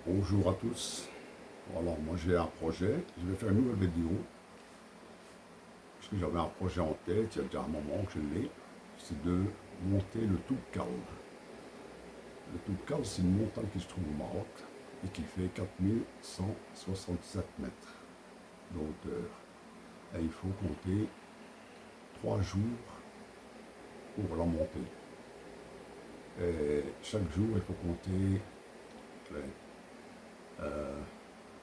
Bonjour à tous. Voilà, moi j'ai un projet. Je vais faire une nouvelle vidéo. Parce que j'avais un projet en tête, il y a déjà un moment que je l'ai. C'est de monter le Toubkal. Le Toubkal, c'est une montagne qui se trouve au Maroc et qui fait 4167 mètres de hauteur. Et il faut compter 3 jours pour la monter. Et chaque jour, il faut compter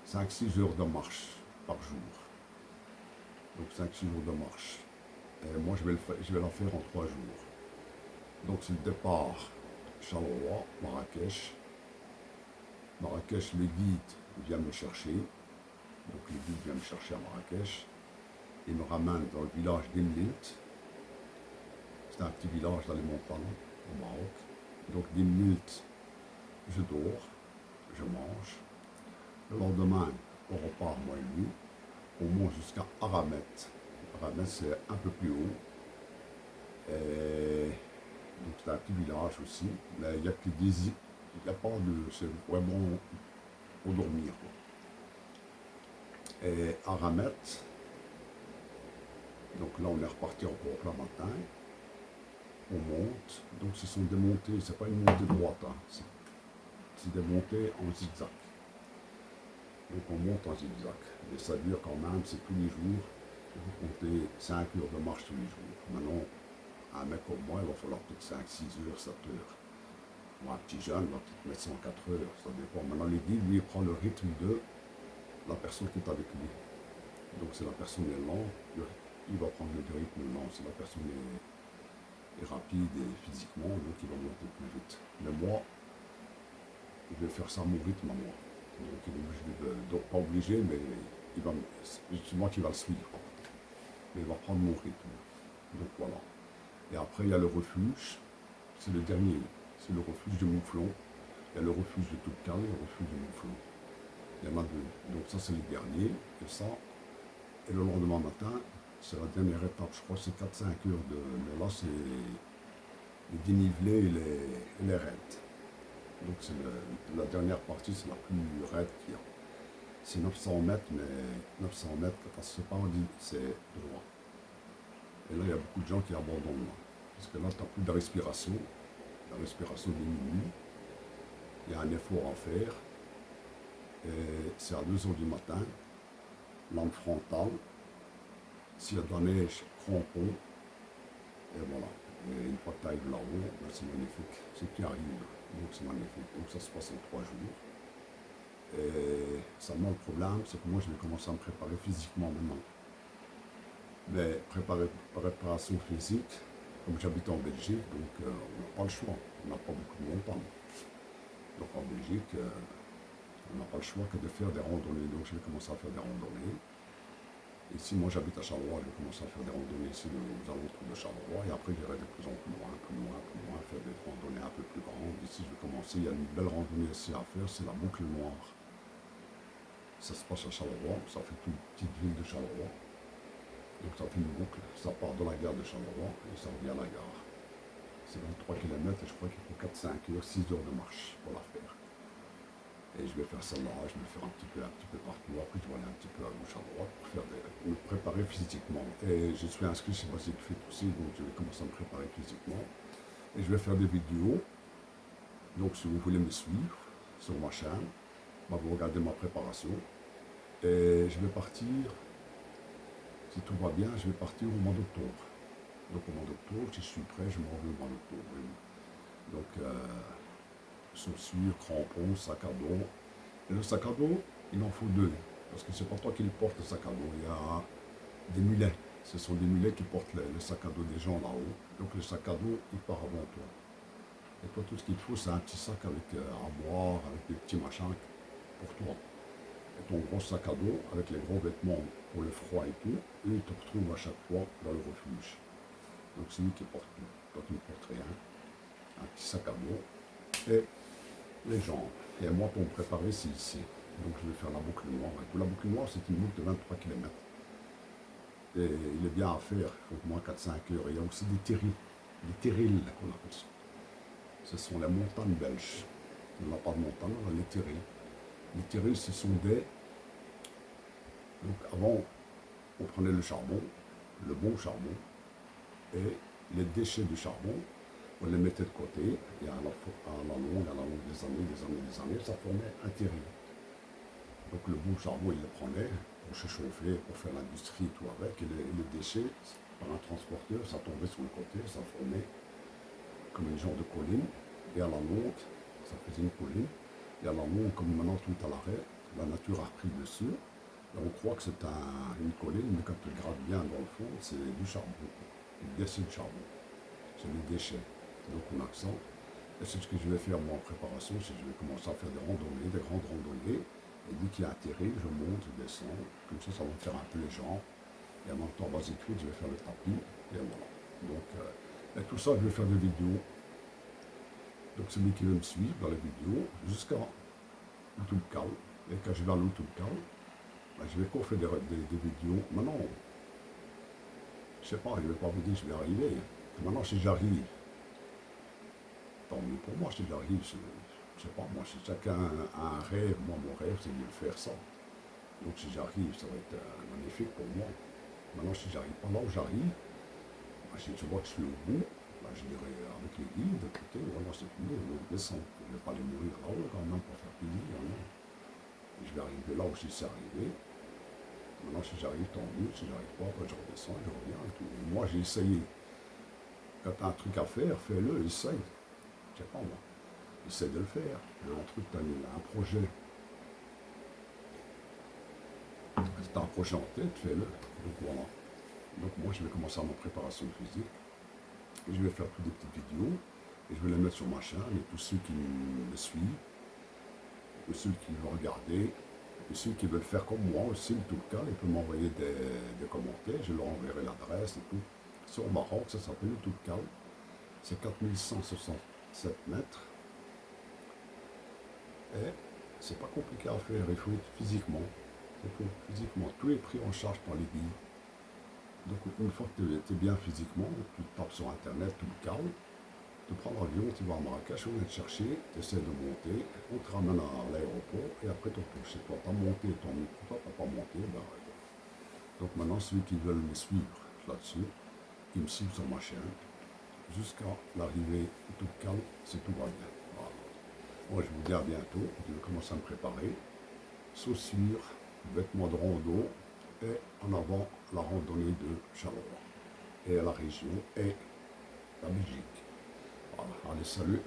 5-6 heures de marche par jour. Donc 5-6 jours de marche. Et moi, je vais la faire en 3 jours. Donc c'est le départ Charleroi, Marrakech. Marrakech, le guide vient me chercher. Donc le guide vient me chercher à Marrakech. Il me ramène dans le village d'Imlilt. C'est un petit village dans les montagnes au Maroc. Donc d'Imlilt, je dors, je mange. Le lendemain, on repart, moi et lui. On monte jusqu'à Aramet. Aramet, c'est un peu plus haut. Et donc c'est un petit village aussi, mais il n'y a que des îles, il n'y a pas de. C'est vraiment pour dormir, quoi. Et Aramet, donc là on est reparti encore plein matin, on monte, donc ce sont des montées, c'est pas une montée droite, hein, c'est des montées en zigzag. Donc on monte en zigzag, mais ça dure quand même, c'est tous les jours, il faut compter 5 heures de marche tous les jours. Maintenant, un mec comme moi, il va falloir peut-être 5-6 heures, 7 heures. Moi, un petit jeune, va peut-être mettre 104 heures, ça dépend. Maintenant, le guide, lui, il prend le rythme de la personne qui est avec lui. Donc, si la personne est lente, il va prendre le rythme lent. Si la personne est rapide et physiquement, donc il va monter plus vite. Mais moi, je vais faire ça à mon rythme à moi. Donc, il est obligé donc pas obligé, mais c'est moi qui va le suivre. Mais il va prendre mon rythme. Donc, voilà. Et après, il y a le refuge. C'est le dernier. C'est le refuge de Mouflon. Il y a le refuge de Toubkal et le refuge de Mouflon. Il y en a deux. Donc ça, c'est les derniers. Et ça, et le lendemain matin, c'est la dernière étape. Je crois que c'est 4-5 heures de. Mais là, c'est les dénivelés et les raids. Donc c'est la dernière partie, c'est la plus raide qu'il y a. C'est 900 mètres, mais 900 mètres, parce que c'est pas dit, c'est droit. Et là, il y a beaucoup de gens qui abandonnent. Là. Parce que là, tu n'as plus de respiration. La respiration diminue. Il y a un effort à faire. Et c'est à 2 heures du matin. Lampe frontale. S'il y a de la neige, crampons. Et voilà. Et une fois que tu arrives là-haut, ben c'est magnifique. C'est ce qui arrive. Donc c'est magnifique. Donc ça se passe en 3 jours. Et seulement le problème, c'est que moi je vais commencer à me préparer physiquement maintenant. Mais préparation physique, comme j'habite en Belgique, donc on n'a pas le choix. On n'a pas beaucoup de montagnes. Donc en Belgique, on n'a pas le choix que de faire des randonnées. Donc je vais commencer à faire des randonnées. Ici, moi j'habite à Charleroi, je vais commencer à faire des randonnées ici aux alentours de Charleroi. Et après, j'irai de plus en plus loin, plus loin, plus loin, faire des randonnées un peu plus grandes. Ici, je vais commencer. Il y a une belle randonnée ici à faire, c'est la boucle noire. Ça se passe à Charleroi, ça fait toute une petite ville de Charleroi. Donc ça fait une boucle, ça part de la gare de Charleroi et ça revient à la gare. C'est 23 km et je crois qu'il faut 4-5 heures, 6 heures de marche pour la faire. Et je vais faire ça là, je vais le faire un petit peu partout. Après, je vais aller un petit peu à gauche, à droite pour me préparer physiquement. Et je suis inscrit chez Basic Fit aussi, donc je vais commencer à me préparer physiquement. Et je vais faire des vidéos. Donc, si vous voulez me suivre sur ma chaîne, bah, vous regardez ma préparation. Et je vais partir, si tout va bien, je vais partir au mois d'octobre. Donc, au mois d'octobre, si je suis prêt, je m'en vais au mois d'octobre. Donc, chaussures, crampons, sac à dos. Et le sac à dos, il en faut 2. Parce que c'est pas toi qui le porte le sac à dos. Il y a des mulets. Ce sont des mulets qui portent le sac à dos des gens là-haut. Donc le sac à dos, il part avant toi. Et toi, tout ce qu'il te faut, c'est un petit sac avec à boire, avec des petits machins pour toi. Et ton gros sac à dos, avec les gros vêtements pour le froid et tout, et il te retrouve à chaque fois dans le refuge. Donc c'est lui qui porte tout. Toi, tu ne portes rien. Un petit sac à dos. Et les jambes. Et moi, pour me préparer, c'est ici. Donc, je vais faire la boucle noire. Et pour la boucle noire, c'est une boucle de 23 km. Et il est bien à faire. Il faut au moins 4-5 heures. Et il y a aussi des terrils qu'on appelle ça. Ce sont les montagnes belges. On n'a pas de montagne, on a les terrils. Les terrils, ce sont des... Donc avant, on prenait le charbon, le bon charbon, et les déchets du charbon, on les mettait de côté, et à la longue des années, ça formait un terril. Donc le bon charbon, il le prenait pour se chauffer, pour faire l'industrie et tout avec, et les déchets, par un transporteur, ça tombait sur le côté, ça formait comme une genre de colline, et à la longue, ça faisait une colline, et à la longue, comme maintenant tout est à l'arrêt, la nature a repris dessus, et on croit que c'est une colline, mais quand tu grattes bien dans le fond, c'est du charbon, du déchet de charbon, c'est des déchets. Donc on accent, et c'est ce que je vais faire moi en préparation, c'est que je vais commencer à faire des randonnées, des grandes randonnées, et dès qu'il y a un terrain, je monte, je descends, comme ça va me faire un peu les jambes, et en même temps, basique, je vais faire le tapis, et voilà. Donc, et tout ça, je vais faire des vidéos. Donc, celui qui veut me suivre dans les vidéos, jusqu'à YouTube Cal. Et quand je vais à YouTube Cal, ben, je vais encore faire des vidéos. Maintenant, je ne sais pas, je ne vais pas vous dire que je vais arriver. Maintenant, si j'arrive, tant mieux pour moi, si j'arrive, je ne sais pas, moi, si chacun a un rêve, moi, mon rêve, c'est de faire ça. Donc, si j'arrive, ça va être magnifique pour moi. Maintenant, si j'arrive pas là où j'arrive, ben, si je vois que je suis au bout, ben, je dirais avec les guides, écoutez, voilà, c'est fini, on descend. Je ne vais pas aller mourir là-haut quand même pour faire plaisir. Non. Je vais arriver là où je suis arrivé. Maintenant, si j'arrive, tant mieux. Si j'arrive pas, ben, je redescends, je reviens. Et tout. Moi, j'ai essayé. Quand tu as un truc à faire, fais-le, essaye. Je sais pas moi. Essaye de le faire. Un truc, tu as un projet. Si tu as un projet en tête, fais-le. Donc voilà. Donc moi, je vais commencer à ma préparation physique. Et je vais faire toutes des petites vidéos. Et je vais les mettre sur ma chaîne. Et tous ceux qui me suivent, et ceux qui veulent regarder, et ceux qui veulent faire comme moi aussi, en tout cas, ils peuvent m'envoyer des commentaires. Je leur enverrai l'adresse et tout. C'est au Maroc, ça s'appelle le Toubkal. C'est 4167 mètres. Et c'est pas compliqué à faire, il faut être physiquement. C'est tout, physiquement. Tout est pris en charge par les guides. Donc une fois que tu es bien physiquement, tu tapes sur internet Toubkal, tu prends l'avion, tu vas à Marrakech, on vient te chercher, tu essaies de monter, on te ramène à l'aéroport et après tu retournes chez toi. Tu as monté, tant mieux pour toi, tu n'as pas monté, ben arrête. Donc maintenant, ceux qui veulent me suivre là-dessus, ils me suivent sur ma chaîne, jusqu'à l'arrivée de Toubkal, c'est tout va bien. Voilà. Moi, je vous dis à bientôt, je vais commencer à me préparer. Chaussures, vêtements de rando et en avant la randonnée de Charleroi et la région et la Belgique. Voilà, allez, salut.